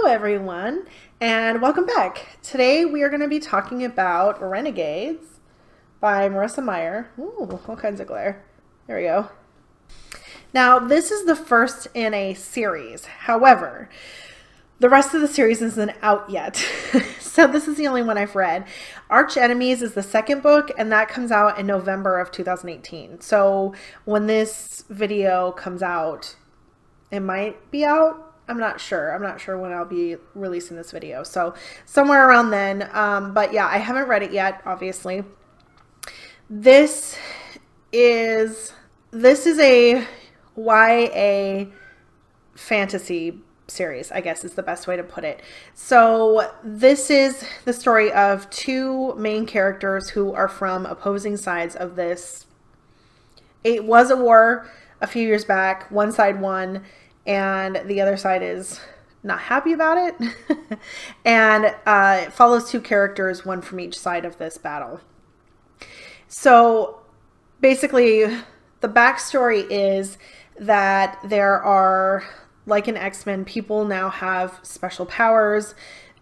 everyone, and welcome back. Today we are going to be talking about Renegades by Marissa Meyer. Ooh, all kinds of glare. There we go. Now, this is the first in a series. However, the rest of the series isn't out yet. So this is the only one I've read. Arch Enemies is the second book, and that comes out in November of 2018. So when this video comes out, it might be out. I'm not sure. I'm not sure when I'll be releasing this video. So somewhere around then. But yeah, I haven't read it yet, obviously. This is a YA fantasy series, I guess is the best way to put it. So this is the story of two main characters who are from opposing sides of this. It was a war a few years back. One side won, and the other side is not happy about it. And it follows two characters, one from each side of this battle. So basically, the backstory is that there are, like in X-Men, people now have special powers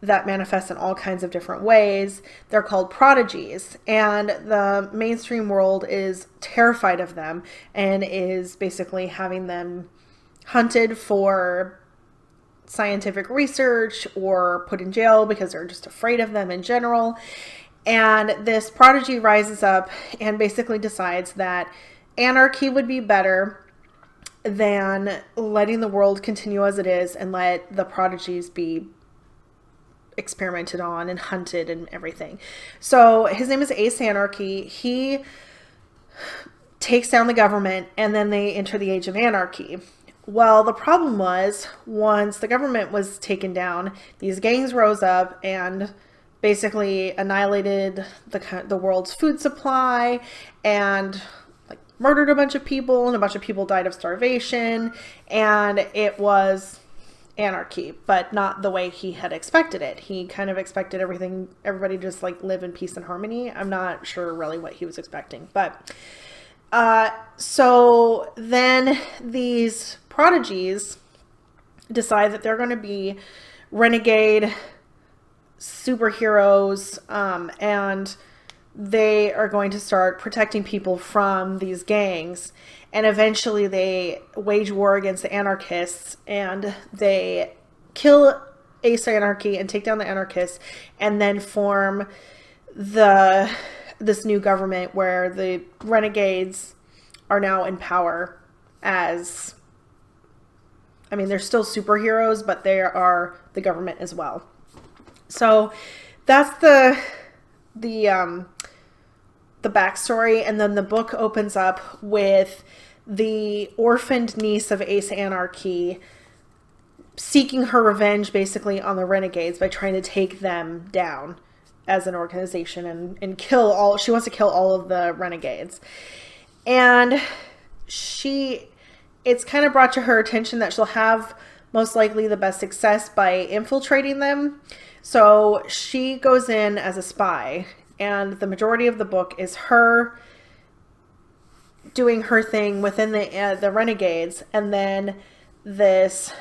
that manifest in all kinds of different ways. They're called prodigies, and the mainstream world is terrified of them and is basically having them hunted for scientific research or put in jail because they're just afraid of them in general. And this prodigy rises up and basically decides that anarchy would be better than letting the world continue as it is and let the prodigies be experimented on and hunted and everything. So his name is Ace Anarchy. He takes down the government, and then they enter the age of anarchy. Well, the problem was, once the government was taken down, these gangs rose up and basically annihilated the world's food supply and murdered a bunch of people, and a bunch of people died of starvation, and it was anarchy, but not the way he had expected it. He kind of expected everybody to just live in peace and harmony. I'm not sure really what he was expecting, but so then these prodigies decide that they're going to be renegade superheroes, and they are going to start protecting people from these gangs. And eventually they wage war against the anarchists, and they kill Ace Anarchy and take down the anarchists, and then form this new government where the renegades are now in power as, I mean, they're still superheroes, but they are the government as well. So that's the backstory. And then the book opens up with the orphaned niece of Ace Anarchy seeking her revenge basically on the renegades by trying to take them down as an organization and she wants to kill all of the renegades. And it's kind of brought to her attention that she'll have most likely the best success by infiltrating them. So she goes in as a spy, and the majority of the book is her doing her thing within the renegades, and then this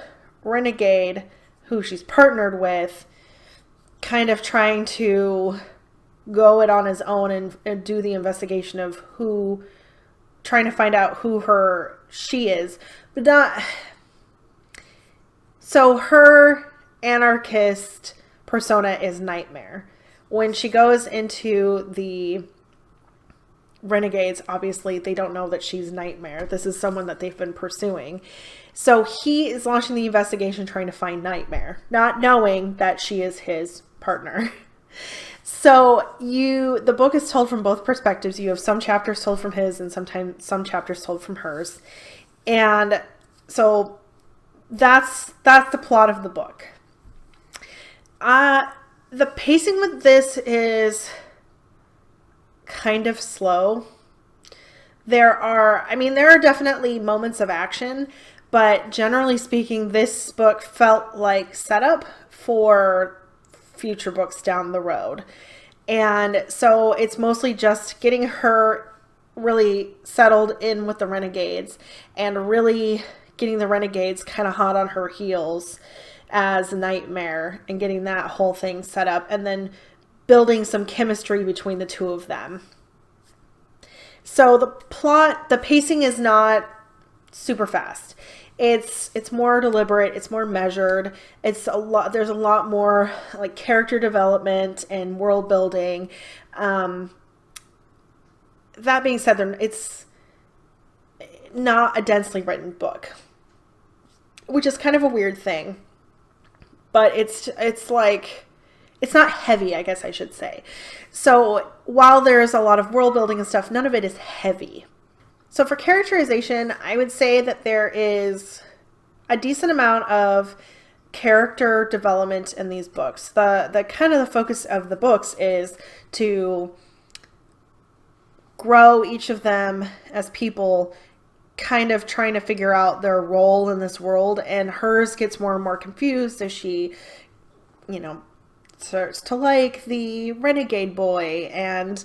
renegade who she's partnered with kind of trying to go it on his own and do the investigation of trying to find out who she is, but not. So her anarchist persona is Nightmare. When she goes into the renegades, obviously they don't know that she's Nightmare. This is someone that they've been pursuing. So he is launching the investigation trying to find Nightmare, not knowing that she is his partner. So the book is told from both perspectives. You have some chapters told from his and sometimes some chapters told from hers. And so that's the plot of the book. The pacing with this is kind of slow. There are definitely moments of action, but generally speaking, this book felt like setup for future books down the road. And so it's mostly just getting her really settled in with the renegades and really getting the renegades kind of hot on her heels as Nightmare and getting that whole thing set up, and then building some chemistry between the two of them. So the pacing is not super fast. It's more deliberate, it's more measured. There's a lot more like character development and world building. That being said, it's not a densely written book, which is kind of a weird thing. But it's not heavy, I guess I should say. So while there's a lot of world building and stuff, none of it is heavy. So for characterization, I would say that there is a decent amount of character development in these books. The kind of the focus of the books is to grow each of them as people, kind of trying to figure out their role in this world, and hers gets more and more confused as she, starts to like the renegade boy and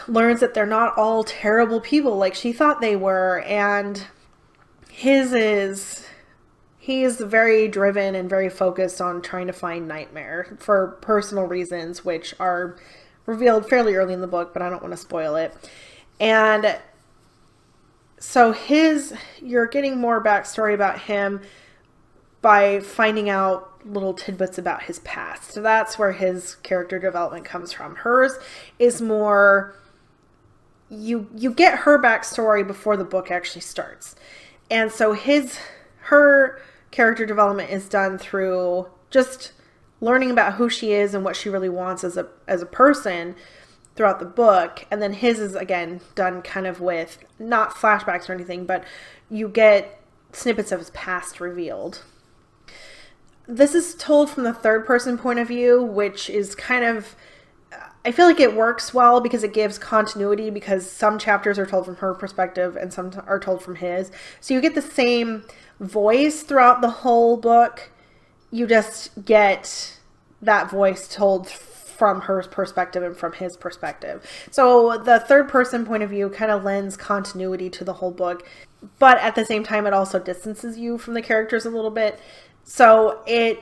learns that they're not all terrible people like she thought they were. And he is very driven and very focused on trying to find Nightmare for personal reasons, which are revealed fairly early in the book, but I don't want to spoil it. And so you're getting more backstory about him by finding out little tidbits about his past. So that's where his character development comes from. Hers is more, you get her backstory before the book actually starts. And so her character development is done through just learning about who she is and what she really wants as a person throughout the book. And then his is, again, done kind of with not flashbacks or anything, but you get snippets of his past revealed. This is told from the third person point of view, which is kind of, I feel like it works well because it gives continuity, because some chapters are told from her perspective and some are told from his. So you get the same voice throughout the whole book. You just get that voice told from her perspective and from his perspective. So the third person point of view kind of lends continuity to the whole book, but at the same time, it also distances you from the characters a little bit. So I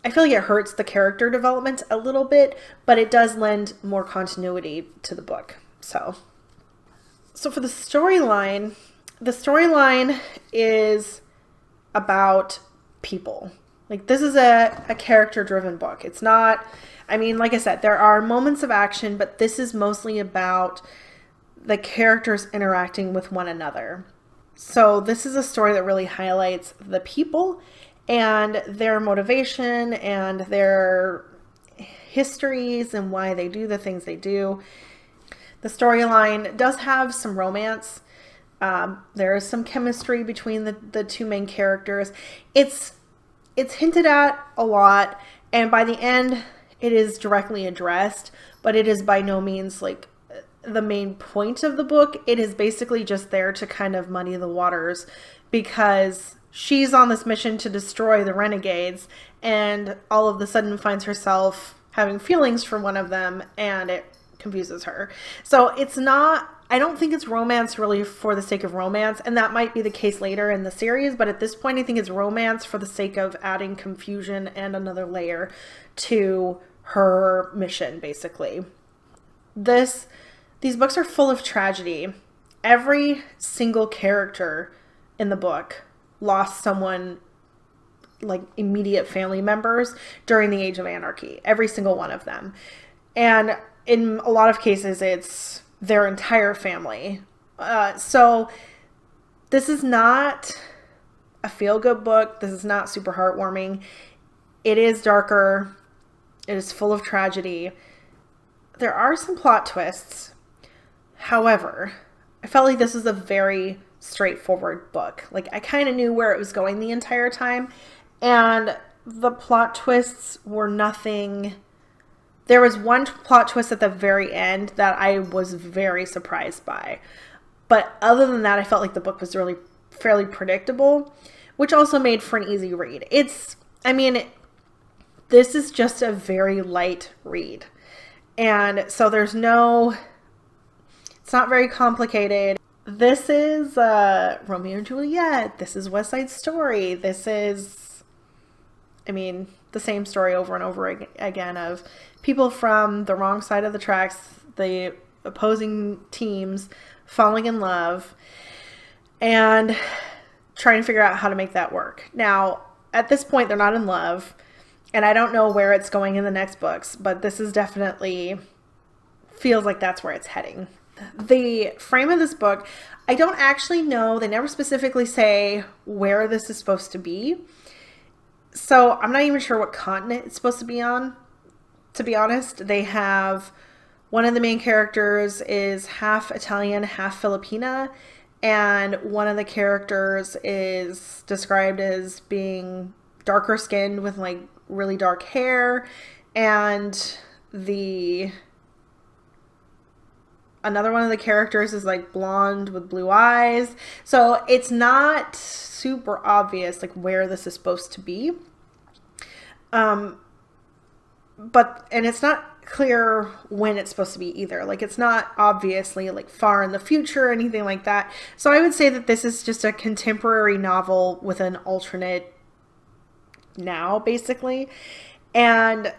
feel like it hurts the character development a little bit, but it does lend more continuity to the book. So for the storyline is about people. Like, this is a character-driven book. It's not, like I said, there are moments of action, but this is mostly about the characters interacting with one another. So this is a story that really highlights the people and their motivation and their histories and why they do the things they do. The storyline does have some romance. There is some chemistry between the two main characters. It's hinted at a lot, and by the end, it is directly addressed, but it is by no means like the main point of the book. It is basically just there to kind of muddy the waters, because she's on this mission to destroy the Renegades, and all of a sudden finds herself having feelings for one of them, and it confuses her. So I don't think it's romance really for the sake of romance, and that might be the case later in the series, but at this point I think it's romance for the sake of adding confusion and another layer to her mission, basically. These books are full of tragedy. Every single character in the book lost someone, like immediate family members, during the Age of Anarchy. Every single one of them. And in a lot of cases, it's their entire family. So this is not a feel-good book. This is not super heartwarming. It is darker. It is full of tragedy. There are some plot twists. However, I felt like this was a very straightforward book. Like, I kind of knew where it was going the entire time, and the plot twists were nothing. There was one plot twist at the very end that I was very surprised by. But other than that, I felt like the book was really fairly predictable, which also made for an easy read. This is just a very light read. And so it's not very complicated. This is Romeo and Juliet. This is West Side Story. This is, I mean, the same story over and over again of people from the wrong side of the tracks, the opposing teams falling in love and trying to figure out how to make that work. Now, at this point, they're not in love, and I don't know where it's going in the next books, but this is definitely feels like that's where it's heading. The frame of this book, I don't actually know. They never specifically say where this is supposed to be. So I'm not even sure what continent it's supposed to be on, to be honest. They have one of the main characters is half Italian, half Filipina, and one of the characters is described as being darker skinned with like really dark hair, and another one of the characters is like blonde with blue eyes. So it's not super obvious like where this is supposed to be. And it's not clear when it's supposed to be either. Like it's not obviously like far in the future or anything like that. So I would say that this is just a contemporary novel with an alternate now, basically. And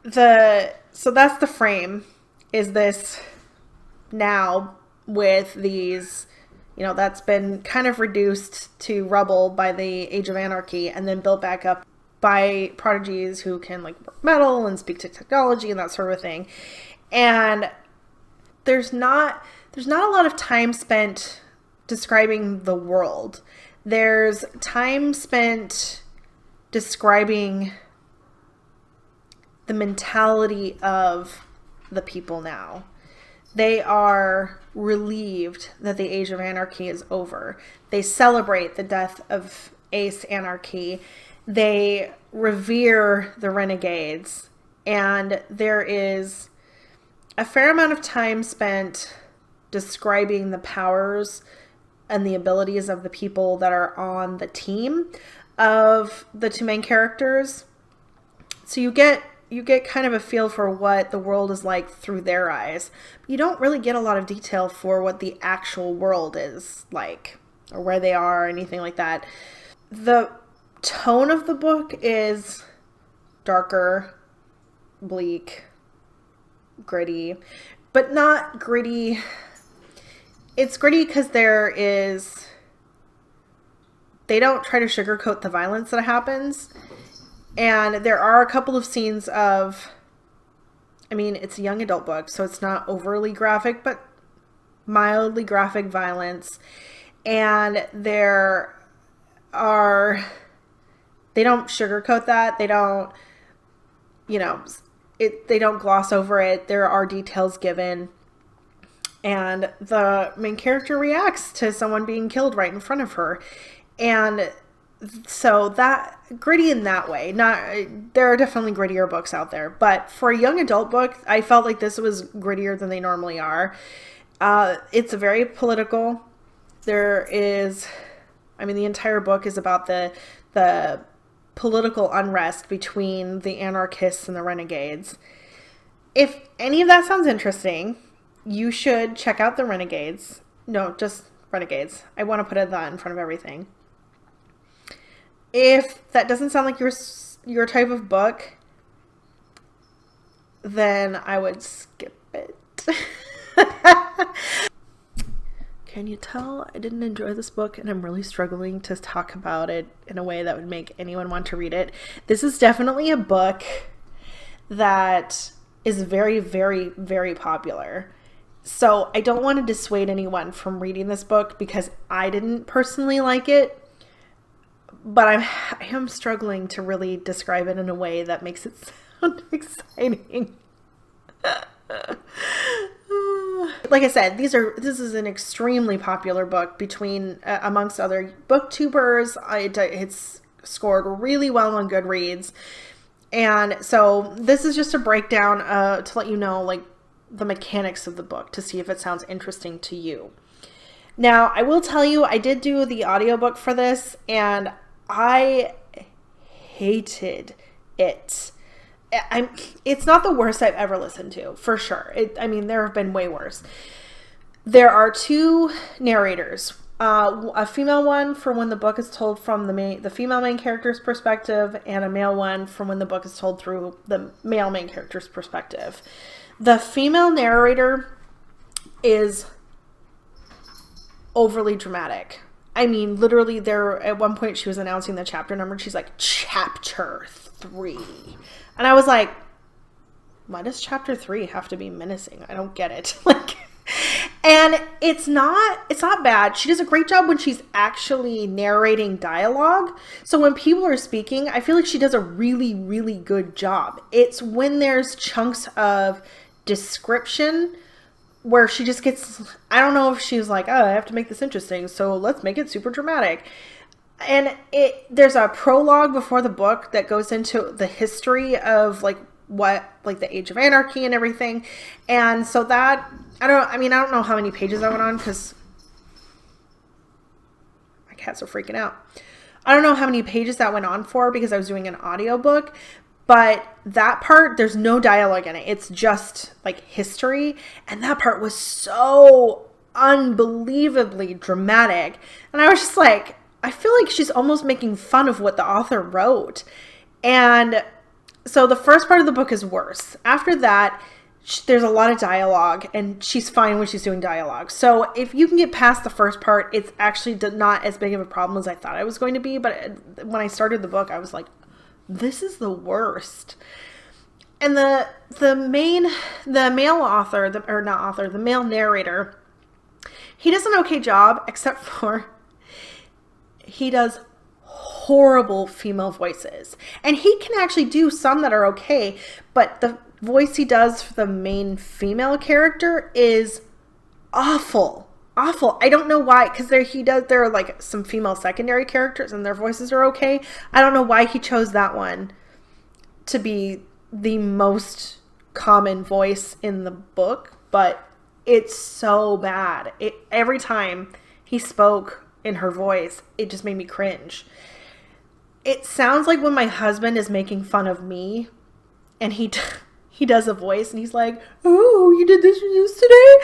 so that's the frame, is this now with these, that's been kind of reduced to rubble by the Age of Anarchy and then built back up by prodigies who can like work metal and speak to technology and that sort of thing. And there's not a lot of time spent describing the world. There's time spent describing the mentality of the people now. They are relieved that the Age of Anarchy is over. They celebrate the death of Ace Anarchy. They revere the Renegades. And there is a fair amount of time spent describing the powers and the abilities of the people that are on the team of the two main characters. So you get kind of a feel for what the world is like through their eyes. You don't really get a lot of detail for what the actual world is like or where they are or anything like that. The tone of the book is darker, bleak, gritty, but not gritty. It's gritty because they don't try to sugarcoat the violence that happens. And there are a couple of scenes of, it's a young adult book, so it's not overly graphic, but mildly graphic violence. And they don't sugarcoat that. They don't, they don't gloss over it. There are details given. And the main character reacts to someone being killed right in front of her. And so that gritty in that way. There are definitely grittier books out there, but for a young adult book, I felt like this was grittier than they normally are. It's very political. There is, the entire book is about the political unrest between the anarchists and the renegades. If any of that sounds interesting, you should check out the Renegades. No, just Renegades. I want to put that in front of everything. If that doesn't sound like your type of book, then I would skip it. Can you tell I didn't enjoy this book and I'm really struggling to talk about it in a way that would make anyone want to read it? This is definitely a book that is very, very, very popular. So I don't want to dissuade anyone from reading this book because I didn't personally like it. But I am struggling to really describe it in a way that makes it sound exciting. Like I said, this is an extremely popular book amongst other booktubers. It's scored really well on Goodreads. And so this is just a breakdown to let you know like the mechanics of the book to see if it sounds interesting to you. Now, I will tell you, I did do the audiobook for this and I hated it. It's not the worst I've ever listened to, for sure. There have been way worse. there are two narrators. A female one for when the book is told from the female main character's perspective, and a male one from when the book is told through the male main character's perspective. The female narrator is overly dramatic. I mean, literally, at one point she was announcing the chapter number, and she's like, chapter 3. And I was like, why does chapter 3 have to be menacing? I don't get it. And it's not bad. She does a great job when she's actually narrating dialogue. So when people are speaking, I feel like she does a really, really good job. It's when there's chunks of description where she just gets, I don't know if she was like, oh, I have to make this interesting, so let's make it super dramatic. And there's a prologue before the book that goes into the history of the Age of Anarchy and everything. And so that, I don't know how many pages I went on because my cats are freaking out. I don't know how many pages that went on for because I was doing an audiobook, but that part, there's no dialogue in it. It's just like history. And that part was so unbelievably dramatic. And I was just like, I feel like she's almost making fun of what the author wrote. And so the first part of the book is worse. After that, there's a lot of dialogue, and she's fine when she's doing dialogue. So if you can get past the first part, it's actually not as big of a problem as I thought it was going to be. But when I started the book, I was like, this is the worst. And the male narrator, he does an okay job, except for he does horrible female voices. And he can actually do some that are okay, but the voice he does for the main female character is awful. I don't know why, because there are like some female secondary characters and their voices are okay. I don't know why he chose that one to be the most common voice in the book, but it's so bad. Every time he spoke in her voice, it just made me cringe. It sounds like when my husband is making fun of me and he does a voice and he's like, oh, you did this today?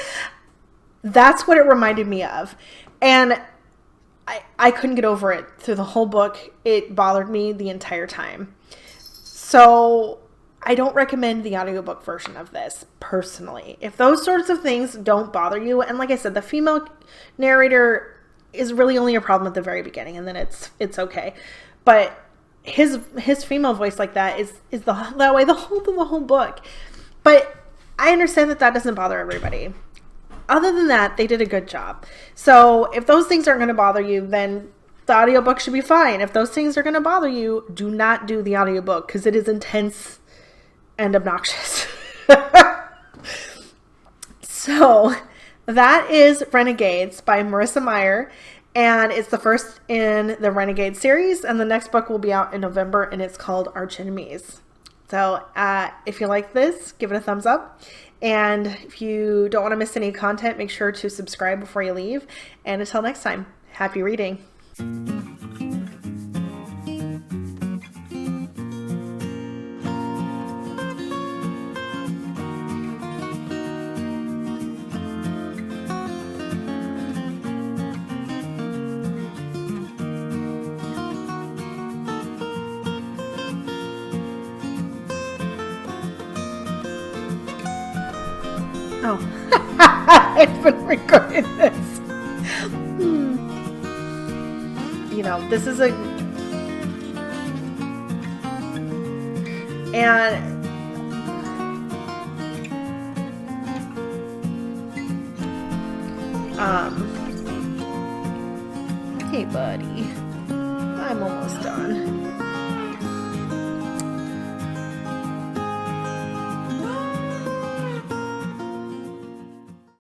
That's what it reminded me of. And I couldn't get over it through the whole book. It bothered me the entire time. So I don't recommend the audiobook version of this personally. If those sorts of things don't bother you, and like I said, the female narrator is really only a problem at the very beginning, and then it's okay. But his female voice like that is that way the whole book. But I understand that doesn't bother everybody. Other than that, they did a good job. So if those things aren't going to bother you, then the audiobook should be fine. If those things are going to bother you, do not do the audiobook because it is intense and obnoxious. So that is Renegades by Marissa Meyer. And it's the first in the Renegade series. And the next book will be out in November, and it's called Arch Enemies. So if you like this, give it a thumbs up. And if you don't want to miss any content, make sure to subscribe before you leave. And until next time, happy reading. Oh, I've been recording this. You know, this is hey buddy, I'm almost done.